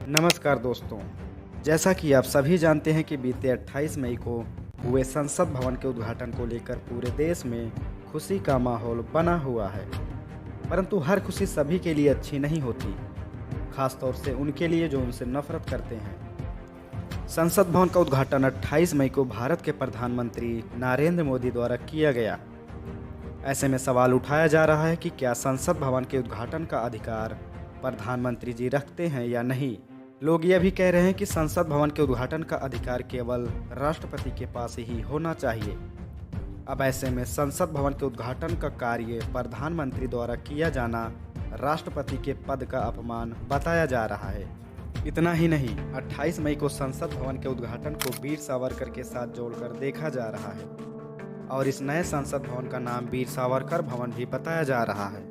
नमस्कार दोस्तों। जैसा कि आप सभी जानते हैं कि बीते 28 मई को हुए संसद भवन के उद्घाटन को लेकर पूरे देश में खुशी का माहौल बना हुआ है। परंतु हर खुशी सभी के लिए अच्छी नहीं होती, खासतौर से उनके लिए जो उनसे नफरत करते हैं। संसद भवन का उद्घाटन 28 मई को भारत के प्रधानमंत्री नरेंद्र मोदी द्वारा किया गया। ऐसे में सवाल उठाया जा रहा है कि क्या संसद भवन के उद्घाटन का अधिकार प्रधानमंत्री जी रखते हैं या नहीं। लोग यह भी कह रहे हैं कि संसद भवन के उद्घाटन का अधिकार केवल राष्ट्रपति के पास ही होना चाहिए। अब ऐसे में संसद भवन के उद्घाटन का कार्य प्रधानमंत्री द्वारा किया जाना राष्ट्रपति के पद का अपमान बताया जा रहा है। इतना ही नहीं, 28 मई को संसद भवन के उद्घाटन को वीर सावरकर के साथ जोड़कर देखा जा रहा है और इस नए संसद भवन का नाम वीर सावरकर भवन भी बताया जा रहा है।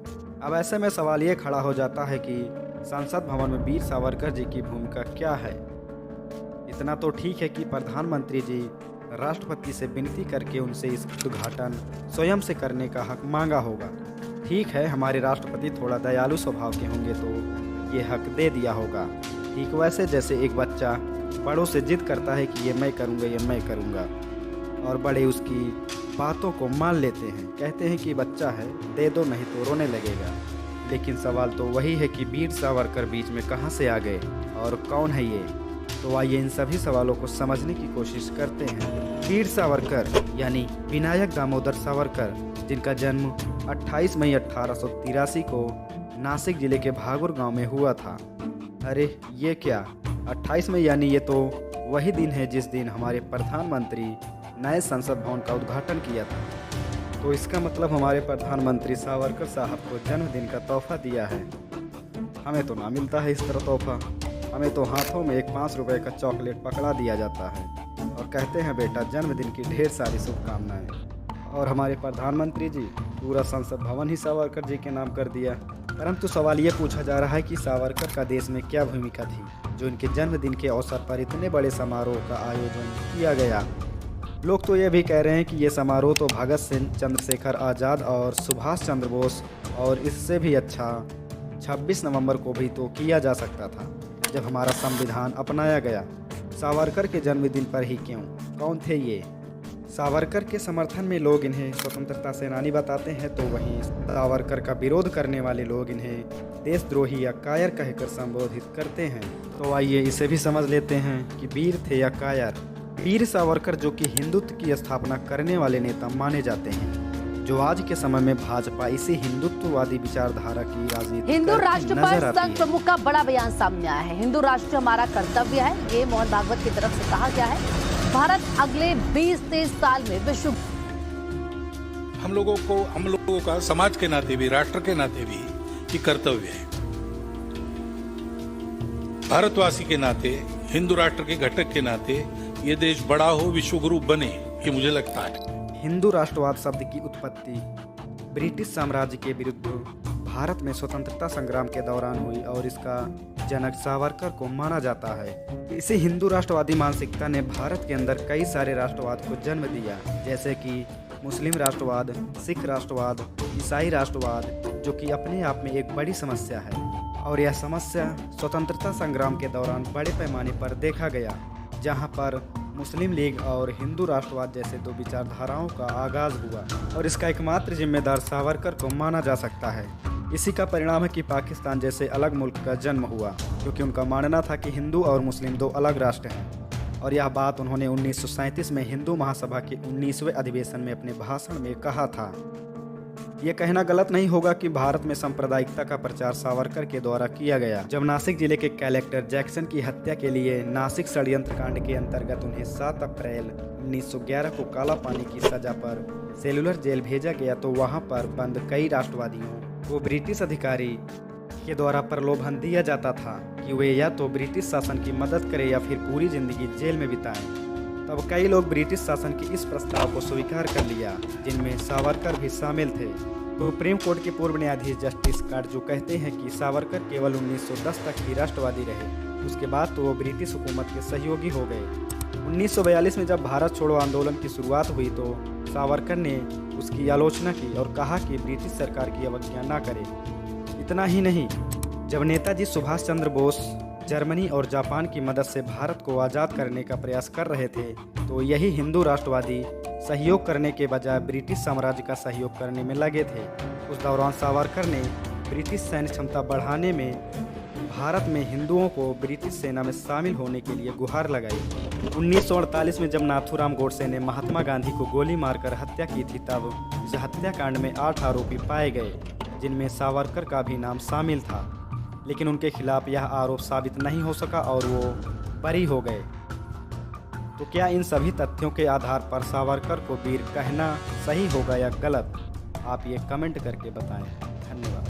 अब ऐसे में सवाल ये खड़ा हो जाता है कि संसद भवन में वीर सावरकर जी की भूमिका क्या है। इतना तो ठीक है कि प्रधानमंत्री जी राष्ट्रपति से विनती करके उनसे इस उद्घाटन स्वयं से करने का हक मांगा होगा। ठीक है, हमारे राष्ट्रपति थोड़ा दयालु स्वभाव के होंगे तो ये हक दे दिया होगा। ठीक वैसे जैसे एक बच्चा बड़ों से जिद करता है कि ये मैं करूँगा, ये मैं करूँगा, और बड़े उसकी बातों को मान लेते हैं, कहते हैं कि बच्चा है, दे दो नहीं तो रोने लगेगा। लेकिन सवाल तो वही है कि वीर सावरकर बीच में कहां से आ गए और कौन है ये। तो आइए इन सभी सवालों को समझने की कोशिश करते हैं। वीर सावरकर यानी विनायक दामोदर सावरकर, जिनका जन्म 28 मई 1883 को नासिक जिले के भागुर गांव में हुआ था। अरे ये क्या, 28 मई यानी ये तो वही दिन है जिस दिन हमारे प्रधानमंत्री नए संसद भवन का उद्घाटन किया था। तो इसका मतलब हमारे प्रधानमंत्री सावरकर साहब को जन्मदिन का तोहफा दिया है। हमें तो ना मिलता है इस तरह तोहफा। हमें तो हाथों में एक 5 रुपए का चॉकलेट पकड़ा दिया जाता है और कहते हैं बेटा जन्मदिन की ढेर सारी शुभकामनाएं। और हमारे प्रधानमंत्री जी पूरा संसद भवन ही सावरकर जी के नाम कर दिया। परंतु सवाल ये पूछा जा रहा है कि सावरकर का देश में क्या भूमिका थी जो इनके जन्मदिन के अवसर पर इतने बड़े समारोह का आयोजन किया गया। लोग तो ये भी कह रहे हैं कि ये समारोह तो भगत सिंह, चंद्रशेखर आज़ाद और सुभाष चंद्र बोस और इससे भी अच्छा 26 नवंबर को भी तो किया जा सकता था जब हमारा संविधान अपनाया गया। सावरकर के जन्मदिन पर ही क्यों? कौन थे ये? सावरकर के समर्थन में लोग इन्हें स्वतंत्रता सेनानी बताते हैं, तो वहीं सावरकर का विरोध करने वाले लोग इन्हें देशद्रोही या कायर कहकर संबोधित करते हैं। तो आइए इसे भी समझ लेते हैं कि वीर थे या कायर। वीर सावरकर जो कि हिंदुत्व की स्थापना करने वाले नेता माने जाते हैं, जो आज के समय में भाजपा इसी हिंदुत्ववादी विचारधारा की राजनीति हिंदू राष्ट्र पर संघ प्रमुख का बड़ा बयान सामने आया है। हिंदू राष्ट्र हमारा कर्तव्य है, ये मोहन भागवत की तरफ से कहा गया है। भारत अगले 20-23 साल में विश्व हम लोगों का समाज के नाते भी, राष्ट्र के नाते भी ये कर्तव्य है। भारतवासी के नाते, हिंदू राष्ट्र के घटक के नाते ये देश बड़ा हो, विश्वगुरु बने, ये मुझे लगता है। हिंदू राष्ट्रवाद शब्द की उत्पत्ति ब्रिटिश साम्राज्य के विरुद्ध भारत में स्वतंत्रता संग्राम के दौरान हुई और इसका जनक सावरकर को माना जाता है। इसी हिंदू राष्ट्रवादी मानसिकता ने भारत के अंदर कई सारे राष्ट्रवाद को जन्म दिया, जैसे कि मुस्लिम राष्ट्रवाद, सिख राष्ट्रवाद, ईसाई राष्ट्रवाद, जो कि अपने आप में एक बड़ी समस्या है। और यह समस्या स्वतंत्रता संग्राम के दौरान बड़े पैमाने पर देखा गया, जहां पर मुस्लिम लीग और हिंदू राष्ट्रवाद जैसे दो विचारधाराओं का आगाज हुआ और इसका एकमात्र जिम्मेदार सावरकर को माना जा सकता है। इसी का परिणाम है कि पाकिस्तान जैसे अलग मुल्क का जन्म हुआ, क्योंकि उनका मानना था कि हिंदू और मुस्लिम दो अलग राष्ट्र हैं। और यह बात उन्होंने 1937 में हिंदू महासभा के 19वें अधिवेशन में अपने भाषण में कहा था। ये कहना गलत नहीं होगा कि भारत में सांप्रदायिकता का प्रचार सावरकर के द्वारा किया गया। जब नासिक जिले के कलेक्टर जैक्सन की हत्या के लिए नासिक षड्यंत्र कांड के अंतर्गत उन्हें 7 अप्रैल 1911 को काला पानी की सजा पर सेलुलर जेल भेजा गया, तो वहां पर बंद कई राष्ट्रवादियों को ब्रिटिश अधिकारी के द्वारा प्रलोभन दिया जाता था कि वे या तो ब्रिटिश शासन की मदद करें या फिर पूरी जिंदगी जेल में बिताएं। तब कई लोग ब्रिटिश शासन के इस प्रस्ताव को स्वीकार कर लिया, जिनमें सावरकर भी शामिल थे। सुप्रीम कोर्ट के पूर्व न्यायाधीश जस्टिस कार्जू कहते हैं कि सावरकर केवल 1910 तक ही राष्ट्रवादी रहे, उसके बाद तो वो ब्रिटिश हुकूमत के सहयोगी हो गए। 1942 में जब भारत छोड़ो आंदोलन की शुरुआत हुई तो सावरकर ने उसकी आलोचना की और कहा कि ब्रिटिश सरकार की अवज्ञा न करे। इतना ही नहीं, जब नेताजी सुभाष चंद्र बोस जर्मनी और जापान की मदद से भारत को आज़ाद करने का प्रयास कर रहे थे, तो यही हिंदू राष्ट्रवादी सहयोग करने के बजाय ब्रिटिश साम्राज्य का सहयोग करने में लगे थे। उस दौरान सावरकर ने ब्रिटिश सैन्य क्षमता बढ़ाने में भारत में हिंदुओं को ब्रिटिश सेना में शामिल होने के लिए गुहार लगाई। 1948 में जब नाथूराम गोडसे ने महात्मा गांधी को गोली मारकर हत्या की थी, तब इस हत्याकांड में 8 आरोपी पाए गए, जिनमें सावरकर का भी नाम शामिल था, लेकिन उनके खिलाफ यह आरोप साबित नहीं हो सका और वो बरी हो गए। तो क्या इन सभी तथ्यों के आधार पर सावरकर को वीर कहना सही होगा या गलत? आप ये कमेंट करके बताएं। धन्यवाद।